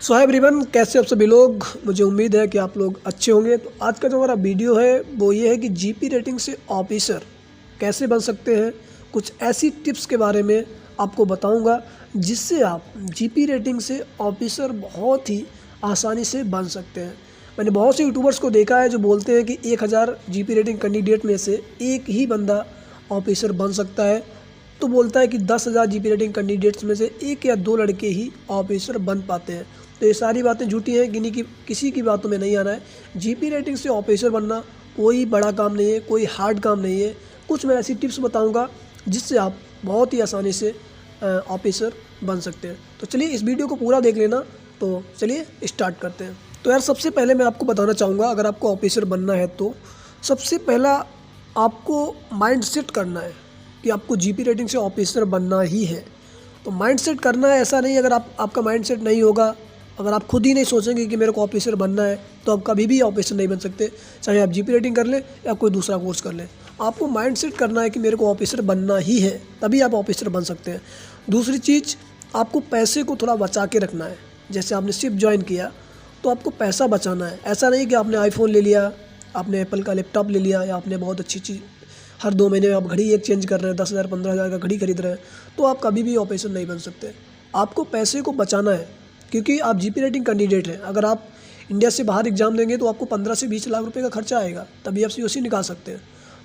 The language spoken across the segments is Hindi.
सो हाय एवरीवन, कैसे आप सभी लोग। मुझे उम्मीद है कि आप लोग अच्छे होंगे। तो आज का जो हमारा वीडियो है वो ये है कि जीपी रेटिंग से ऑफिसर कैसे बन सकते हैं। कुछ ऐसी टिप्स के बारे में आपको बताऊंगा जिससे आप जीपी रेटिंग से ऑफिसर बहुत ही आसानी से बन सकते हैं। मैंने बहुत से यूट्यूबर्स को देखा है जो बोलते हैं कि 1000 जीपी रेटिंग कैंडिडेट में से एक ही बंदा ऑफिसर बन सकता है। तो बोलता है कि 10,000 जीपी रेटिंग कैंडिडेट्स में से एक या दो लड़के ही ऑफिसर बन पाते हैं। तो ये सारी बातें झूठी हैं, किसी की बातों में नहीं आना है। जीपी रेटिंग से ऑफिसर बनना कोई बड़ा काम नहीं है, कोई हार्ड काम नहीं है। कुछ मैं ऐसी टिप्स बताऊंगा जिससे आप बहुत ही आसानी से ऑफिसर बन सकते हैं। तो चलिए इस वीडियो को पूरा देख लेना। तो चलिए स्टार्ट करते हैं। तो यार सबसे पहले मैं आपको बताना चाहूँगा, अगर आपको ऑफिसर बनना है तो सबसे पहला आपको माइंड सेट करना है कि आपको जीपी रेटिंग से ऑफिसर बनना ही है। तो माइंड सेट करना है, ऐसा नहीं अगर आपका माइंड सेट नहीं होगा, अगर आप खुद ही नहीं सोचेंगे कि मेरे को ऑफिसर बनना है तो आप कभी भी ऑफिसर नहीं बन सकते। चाहे आप जीपी रेटिंग कर लें या कोई दूसरा कोर्स कर लें, आपको माइंड सेट करना है कि मेरे को ऑफिसर बनना ही है, तभी आप ऑफिसर बन सकते हैं। दूसरी चीज़, आपको पैसे को थोड़ा बचा के रखना है। जैसे आपने शिफ्ट ज्वाइन किया तो आपको पैसा बचाना है। ऐसा नहीं कि आपने आईफोन ले लिया, आपने एप्पल का लैपटॉप ले लिया, या आपने बहुत अच्छी चीज़ हर 2 महीने में आप घड़ी एक चेंज कर रहे हैं, 10,000 15,000 का घड़ी खरीद रहे हैं, तो आप कभी भी ऑफिसर नहीं बन सकते। आपको पैसे को बचाना है क्योंकि आप जीपी रेटिंग कैंडिडेट हैं। अगर आप इंडिया से बाहर एग्जाम देंगे तो आपको 15 से 20 लाख रुपए का खर्चा आएगा, तभी आप सीओसी निकाल सकते हैं।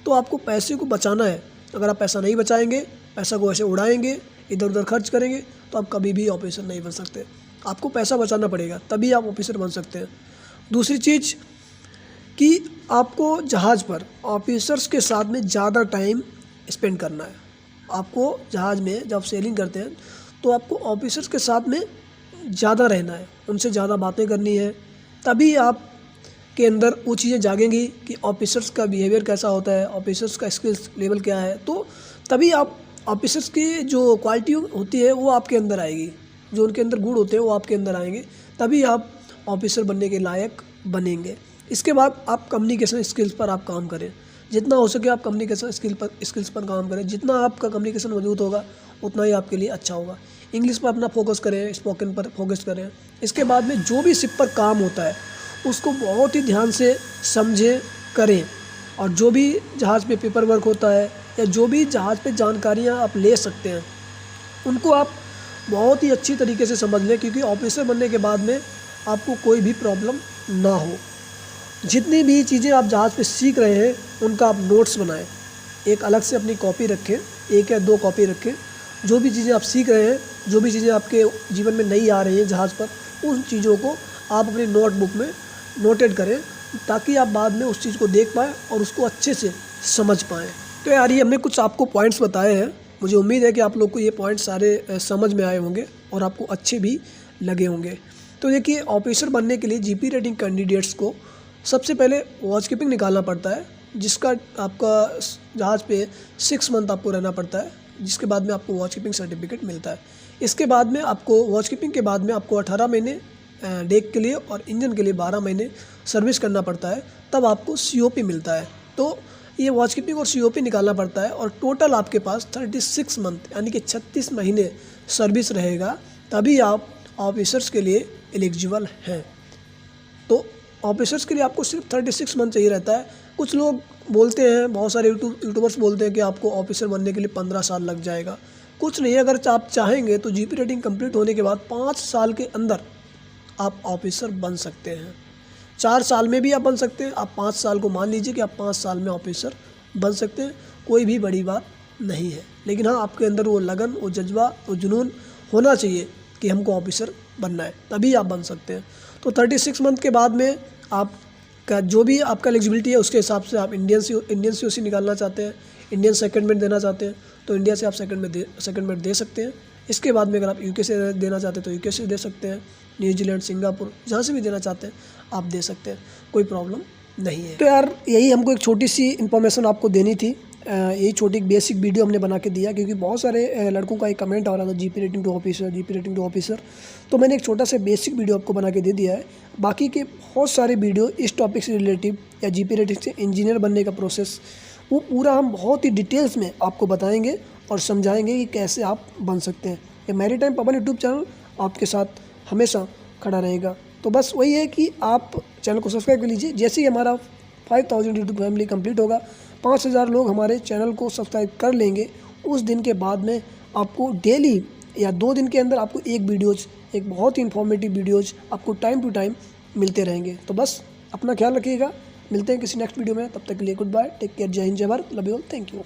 तो आपको पैसे को बचाना है। अगर आप पैसा नहीं बचाएंगे, पैसा को ऐसे उड़ाएंगे, इधर उधर खर्च करेंगे, तो आप कभी भी ऑफिसर नहीं बन सकते। आपको पैसा बचाना पड़ेगा, तभी आप ऑफिसर बन सकते हैं। दूसरी चीज़ कि आपको जहाज़ पर ऑफिसर्स के साथ में ज़्यादा टाइम स्पेंड करना है। आपको जहाज़ में जब सेलिंग करते हैं तो आपको ऑफिसर्स के साथ में ज़्यादा रहना है, उनसे ज़्यादा बातें करनी है, तभी आप के अंदर वो चीज़ें जागेंगी कि ऑफिसर्स का बिहेवियर कैसा होता है, ऑफिसर्स का स्किल्स लेवल क्या है। तो तभी आप ऑफिसर्स की जो क्वालिटी होती है वो आपके अंदर आएगी, जो उनके अंदर गुण होते हैं वो आपके अंदर आएंगे, तभी आप ऑफिसर बनने के लायक बनेंगे। इसके बाद आप कम्युनिकेशन स्किल्स पर आप काम करें। जितना हो सके आप कम्युनिकेशन स्किल्स पर काम करें। जितना आपका कम्युनिकेशन मजबूत होगा उतना ही आपके लिए अच्छा होगा। इंग्लिश पर अपना फोकस करें, स्पोकन पर फोकस करें। इसके बाद में जो भी शिप पर काम होता है उसको बहुत ही ध्यान से समझें, करें। और जो भी जहाज़ पे पेपर वर्क होता है या जो भी जहाज़ पे जानकारियाँ आप ले सकते हैं उनको आप बहुत ही अच्छी तरीके से समझ लें, क्योंकि ऑफिसर बनने के बाद में आपको कोई भी प्रॉब्लम ना हो। जितनी भी चीज़ें आप जहाज़ पे सीख रहे हैं उनका आप नोट्स बनाएं। एक अलग से अपनी कॉपी रखें, 1 या 2 कॉपी रखें। जो भी चीज़ें आप सीख रहे हैं, जो भी चीज़ें आपके जीवन में नई आ रही हैं जहाज़ पर, उन चीज़ों को आप अपनी नोटबुक में नोटेड करें, ताकि आप बाद में उस चीज़ को देख पाएँ और उसको अच्छे से समझ पाएँ। तो यार ये हमने कुछ आपको पॉइंट्स बताए हैं। मुझे उम्मीद है कि आप लोग को ये पॉइंट्स सारे समझ में आए होंगे और आपको अच्छे भी लगे होंगे। तो देखिए, ऑफिसर बनने के लिए जीपी रेटिंग कैंडिडेट्स को सबसे पहले वॉच कीपिंग निकालना पड़ता है, जिसका आपका जहाज़ पे 6 मंथ आपको रहना पड़ता है, जिसके बाद में आपको वॉच कीपिंग सर्टिफिकेट मिलता है। इसके बाद में आपको वॉच कीपिंग के बाद में आपको 18 महीने डेक के लिए और इंजन के लिए 12 महीने सर्विस करना पड़ता है, तब आपको सीओपी मिलता है। तो ये वॉच कीपिंग और सीओपी निकालना पड़ता है, और टोटल आपके पास 36 मंथ यानी कि 36 महीने सर्विस रहेगा, तभी आप ऑफिसर्स के लिए एलिजिबल हैं। तो ऑफिसर्स के लिए आपको सिर्फ 36 मंथ चाहिए रहता है। कुछ लोग बोलते हैं, बहुत सारे यूट्यूबर्स बोलते हैं कि आपको ऑफिसर बनने के लिए 15 साल लग जाएगा। कुछ नहीं, अगर आप चाहेंगे तो जीपी रेटिंग कंप्लीट होने के बाद 5 साल के अंदर आप ऑफिसर बन सकते हैं। 4 साल में भी आप बन सकते हैं। आप 5 साल को मान लीजिए कि आप 5 साल में ऑफिसर बन सकते हैं, कोई भी बड़ी बात नहीं है। लेकिन हाँ, आपके अंदर वो लगन, वो जज्बा, वो जुनून होना चाहिए कि हमको ऑफिसर बनना है, तभी आप बन सकते हैं। तो 36 मंथ के बाद में आपका जो भी आपका एलिजिबिलिटी है उसके हिसाब से आप इंडियन सीओसी निकालना चाहते हैं, इंडियन सेकंडमेंट देना चाहते हैं तो इंडिया से आप सेकंडमेंट दे सकते हैं। इसके बाद में अगर आप यूके से देना चाहते हैं तो यूके से दे सकते हैं, न्यूजीलैंड, सिंगापुर, जहाँ से भी देना चाहते हैं आप दे सकते हैं, कोई प्रॉब्लम नहीं है। तो यार यही हमको एक छोटी सी इन्फॉर्मेशन आपको देनी थी। यही छोटी बेसिक वीडियो हमने बना के दिया, क्योंकि बहुत सारे लड़कों का एक कमेंट आ रहा था GP rating to officer, GP rating to officer. तो मैंने एक छोटा सा बेसिक वीडियो आपको बना के दे दिया है। बाकी के बहुत सारे वीडियो इस टॉपिक से रिलेटिव या जीपी रेटिंग से इंजीनियर बनने का प्रोसेस, वो पूरा हम बहुत ही डिटेल्स में आपको बताएंगे और समझाएंगे कि कैसे आप बन सकते हैं। ये मैरीटाइम पवन यूट्यूब चैनल आपके साथ हमेशा खड़ा रहेगा। तो बस वही है कि आप चैनल को सब्सक्राइब कर लीजिए। जैसे ही हमारा 5000 यूट्यूब फैमिली कंप्लीट होगा, 5000 लोग हमारे चैनल को सब्सक्राइब कर लेंगे, उस दिन के बाद में आपको डेली या 2 दिन के अंदर आपको एक बहुत ही इन्फॉर्मेटिव वीडियोज़ आपको टाइम टू टाइम मिलते रहेंगे। तो बस अपना ख्याल रखिएगा, मिलते हैं किसी नेक्स्ट वीडियो में, तब तक के लिए गुड बाय, टेक केयर, जय हिंद, जय Bharat, love you all, thank you.